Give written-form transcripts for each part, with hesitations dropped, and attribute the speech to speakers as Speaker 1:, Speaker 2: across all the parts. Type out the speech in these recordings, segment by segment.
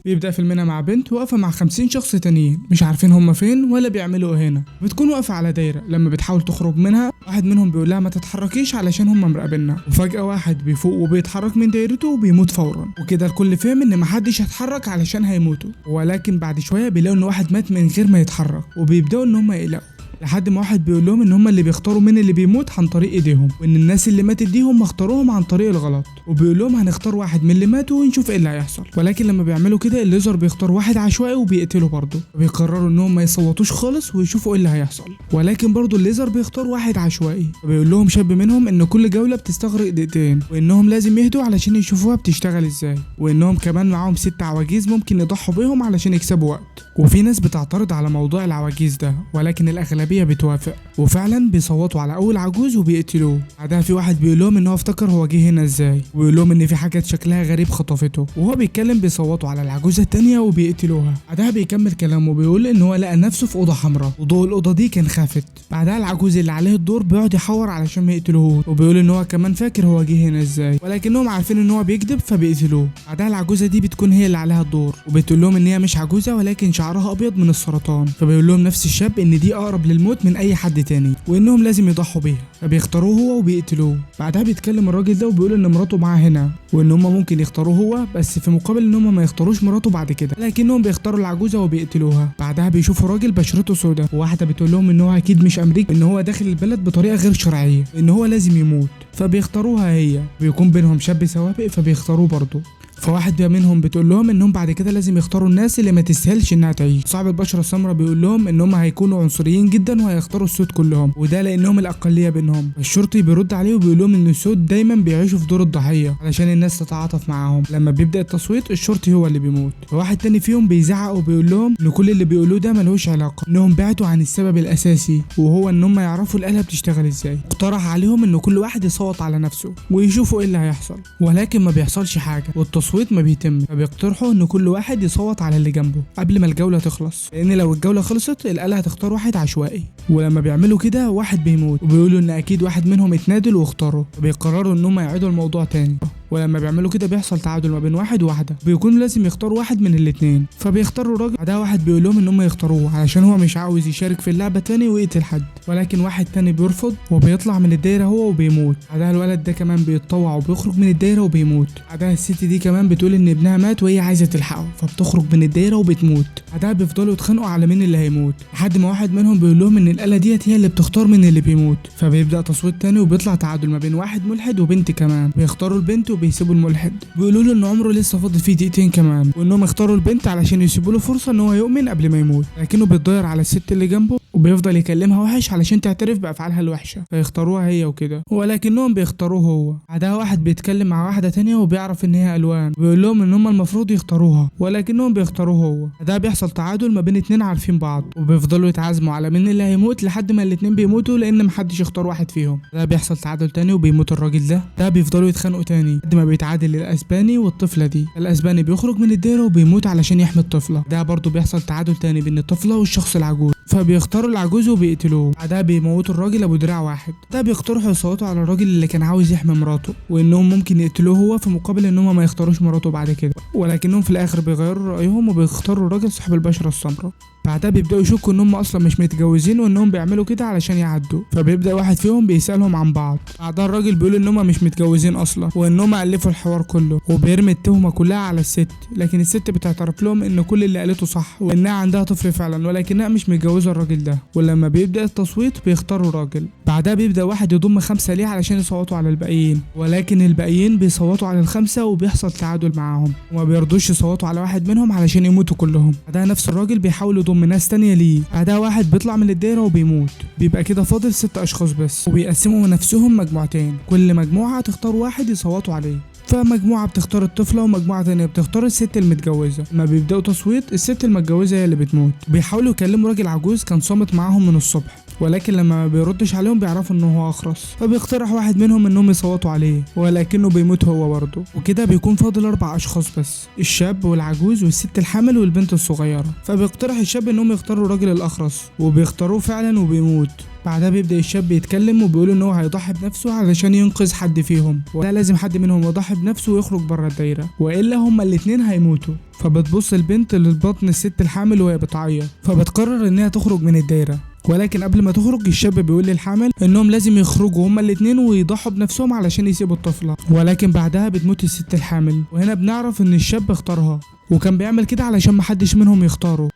Speaker 1: بيبدأ فيلمنا مع بنت واقفة مع 50 شخص تانيين مش عارفين هما فين ولا بيعملوا ايه هنا. بتكون واقفة على دايرة، لما بتحاول تخرج منها واحد منهم بيقول لها ما تتحركيش علشان هما مراقبيننا، وفجأة واحد بيفوق وبيتحرك من دايرته وبيموت فورا. وكده الكل فهم ان محدش هيتحرك علشان هيموتوا، ولكن بعد شوية بيلاقوا ان واحد مات من غير ما يتحرك، وبيبدأوا ان هما يقلقوا لحد ما واحد بيقول لهم ان هم اللي بيختاروا مين اللي بيموت عن طريق ايديهم، وان الناس اللي ماتت دي هم اختاروهم عن طريق الغلط، وبيقول لهم هنختار واحد من اللي ماتوا ونشوف ايه اللي هيحصل. ولكن لما بيعملوا كده الليزر بيختار واحد عشوائي وبيقتله برضه، وبيقرروا انهم ما يصوتوش خالص ويشوفوا ايه اللي هيحصل. ولكن برضه الليزر بيختار واحد عشوائي، وبيقول لهم شاب منهم ان كل جولة بتستغرق دقيقتين، وانهم لازم يهدوا علشان يشوفوها بتشتغل ازاي، وانهم كمان معاهم 6 عواجيز ممكن يضحوا بيهم علشان يكسبوا وقت. وفي ناس بتعترض على موضوع العواجيز ده، ولكن الاغلبية بتوافق، وفعلا بيصوتوا على اول عجوز وبيقتلوه. بعدها في واحد بيقول لهم ان هو افتكر هو جه هنا ازاي، ويقول لهم ان في حاجات شكلها غريب خطفته، وهو بيتكلم بيصوتوا على العجوزة التانية وبيقتلوها. بعدها بيكمل كلامه وبيقول ان هو لقى نفسه في اوضة حمراء، وضوء الاوضة دي كان خافت. بعدها العجوز اللي عليه الدور بيقعد يحور علشان ما يقتلوه، وبيقول ان هو كمان فاكر هو جه هنا ازاي، ولكنهم عارفين ان هو بيكذب فبيقتلوه. بعدها العجوزة دي بتكون هي اللي عليها الدور، وبتقول لهم ان هي مش عجوزة ولكن شعرها ابيض من السرطان. فبيقول لهم نفس الشاب ان دي اقرب للموت من اي حد تاني، وانهم لازم يضحوا بيها، فبيختاروه هو وبيقتلوه. بعدها بيتكلم الراجل ده وبيقول ان مراته معاه هنا، وان هم ممكن يختاروه هو بس في مقابل ان هم ما يختاروش مراته بعد كده، لكنهم بيختاروا العجوزة وبيقتلوها. بعدها بيشوفوا راجل بشرته سوداء، وواحدة بتقول لهم ان هو اكيد مش امريكي، ان هو داخل البلد بطريقة غير شرعية، ان هو لازم يموت، فبيختاروها هي. بيكون بينهم شاب سوابق فبيختاروه برضه. فواحد منهم بتقول لهم انهم بعد كده لازم يختاروا الناس اللي ما تستاهلش انها تعيش. صاحب البشره السمراء بيقول لهم انهم هيكونوا عنصريين جدا وهيختاروا السود كلهم، وده لانهم الاقليه بينهم. الشرطي بيرد عليه وبيقول لهم ان السود دايما بيعيشوا في دور الضحيه علشان الناس تتعاطف معاهم. لما بيبدا التصويت الشرطي هو اللي بيموت، وواحد تاني فيهم بيزعق وبيقول لهم ان كل اللي بيقولوه ده ملوش علاقه، انهم بعدوا عن السبب الاساسي وهو ان هم يعرفوا الآلة بتشتغل ازاي. اقترح عليهم ان كل واحد يصوت على نفسه ويشوفوا ايه اللي هيحصل، ولكن ما بيحصلش حاجه والتصويت ما بيتم. فبيقترحوا ان كل واحد يصوت على اللي جنبه قبل ما الجوله تخلص، لان لو الجوله خلصت الآلة هتختار واحد عشوائي. ولما بيعملوا كده واحد بيموت، وبيقولوا ان اكيد واحد منهم اتنادل واختاروا، فبيقرروا ان هم يعيدوا الموضوع تاني. ولما بيعملوا كده بيحصل تعادل ما بين واحد وواحده، بيكونوا لازم يختاروا واحد من الاتنين، فبيختاروا راجل. بعدها واحد بيقول لهم ان هم يختاروه علشان هو مش عاوز يشارك في اللعبه تاني ويقتل حد، ولكن واحد تاني بيرفض وبيطلع من الدايره هو وبيموت. بعدها الولد ده كمان بيتطوع وبيخرج من الدايره وبيموت. بعدها الست دي كمان بتقول ان ابنها مات وهي عايزه تلحقه، فبتخرج من الدايره وبتموت. بعدها بيفضلوا يتخانقوا على مين اللي هيموت، لحد ما واحد منهم بيقول لهم ان الآلة ديت هي اللي بتختار مين اللي بيموت. فبيبدا تصويت تاني وبيطلع تعادل ما بين واحد ملحد وبنت كمان، بيختاروا البنت وبيسيبوا الملحد. بيقولوا له ان عمره لسه فاضل فيه دقيقتين كمان، وانهم اختاروا البنت علشان يسيبوا له فرصه ان هو يؤمن قبل ما يموت، لكنه بيتضاير على الست اللي جنبه وبيفضل يكلمها وحش علشان تعترف بافعالها الوحشه، فيختاروها هي وكده، ولكنهم بيختاروه هو. بعدها واحد بيتكلم مع واحده تانية وبيعرف ان هي الوان، بيقول لهم ان هم المفروض يختاروها ولكنهم بيختاروه هو. بعدها بيحصل تعادل ما بين اتنين عارفين بعض، وبيفضلوا يتعازموا على مين اللي هيموت لحد ما الاتنين بيموتوا لان محدش يختار واحد فيهم. ده بيحصل تعادل تاني وبيموت الراجل ده بيفضلوا يتخانقوا تاني لحد ما بيتعادل الاسباني والطفله دي. الاسباني بيخرج من الدايره وبيموت علشان يحمي الطفله. ده برضو بيحصل تعادل تاني بين الطفله والشخص العجوز، فبيختاروا العجوز وبيقتلوه. بعدها بيموتوا الراجل ابو دراع واحد. ده بيقترحوا يصوتوا على الراجل اللي كان عاوز يحمي مراته، وانهم ممكن يقتلوه هو في مقابل انهم ما يختاروش مراته بعد كده، ولكنهم في الاخر بيغيروا رايهم وبيختاروا الراجل صاحب البشره السمراء. بعدها بيبداوا يشكوا ان هم اصلا مش متجوزين وانهم بيعملوا كده علشان يعدوا، فبيبدا واحد فيهم بيسالهم عن بعض. بعدها الراجل بيقول ان هم مش متجوزين اصلا وانهم الفوا الحوار كله، وبيرمي التهمه كلها على الست، لكن الست بتعترف لهم ان كل اللي قالته صح وانها عندها طفل فعلا ولكنها مش متجوزه الراجل ده. ولما بيبدا التصويت بيختاروا راجل. بعدها بيبدا واحد يضم 5 ليه علشان يصوتوا على الباقيين، ولكن الباقيين بيصوتوا على ال5 وبيحصل تعادل معاهم، وما بيرضوش يصوتوا على واحد منهم علشان يموتوا كلهم. بعدها نفس الراجل بيحاول يضم ناس تانية ليه. بعدها واحد بيطلع من الدايره وبيموت. بيبقى كده فاضل 6 اشخاص بس، وبيقسموا نفسهم مجموعتين، كل مجموعه تختار واحد يصوتوا عليه. فمجموعه بتختار الطفله ومجموعه ثانيه بتختار الست المتجوزه. لما بيبداوا تصويت الست المتجوزه هي اللي بتموت. بيحاولوا يكلموا راجل عجوز كان صامت معاهم من الصبح، ولكن لما ما بيردش عليهم بيعرفوا انه هو اخرس، فبيقترح واحد منهم انهم يصوتوا عليه، ولكنه بيموت هو برضه. وكده بيكون فاضل 4 اشخاص بس، الشاب والعجوز والست الحامل والبنت الصغيره. فبيقترح الشاب انهم يختاروا الراجل الاخرس، وبيختاروه فعلا وبيموت. بعدها بيبدأ الشاب يتكلم وبيقول ان هو هيضحي بنفسه علشان ينقذ حد فيهم، وده لازم حد منهم يضحي بنفسه ويخرج بره الدايرة والا هما الاتنين هيموتوا. فبتبص البنت للبطن الست الحامل وهي بتعيط، فبتقرر انها تخرج من الدايرة، ولكن قبل ما تخرج الشاب بيقول للحامل انهم لازم يخرجوا هما الاتنين ويضحوا بنفسهم علشان يسيبوا الطفلة. ولكن بعدها بتموت الست الحامل، وهنا بنعرف ان الشاب اختارها وكان بيعمل كده علشان محدش منهم يختاره.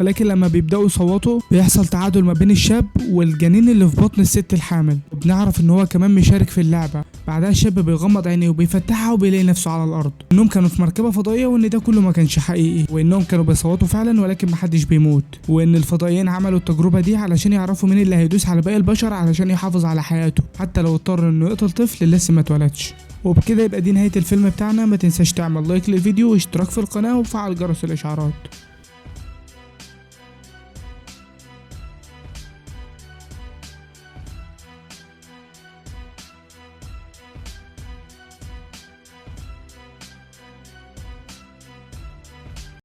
Speaker 1: ولكن لما بيبدأوا يصوتوا بيحصل تعادل ما بين الشاب والجنين اللي في بطن الست الحامل، وبنعرف ان هو كمان مشارك في اللعبة. بعدها الشاب بيغمض عينيه وبيفتحها وبيلاقي نفسه على الارض، انهم كانوا في مركبة فضائية وان ده كله ما كانش حقيقي، وانهم كانوا بيصوتوا فعلا ولكن محدش بيموت، وان الفضائيين عملوا التجربة دي علشان يعرفوا مين اللي هيدوس على باقي البشر علشان يحافظ على حياته حتى لو اضطر انه يقتل طفل لسه ما اتولدش. وبكده يبقى دي نهاية الفيلم بتاعنا. ما تنساش تعمل لايك للفيديو واشتراك في القناة وفعل جرس الاشعارات.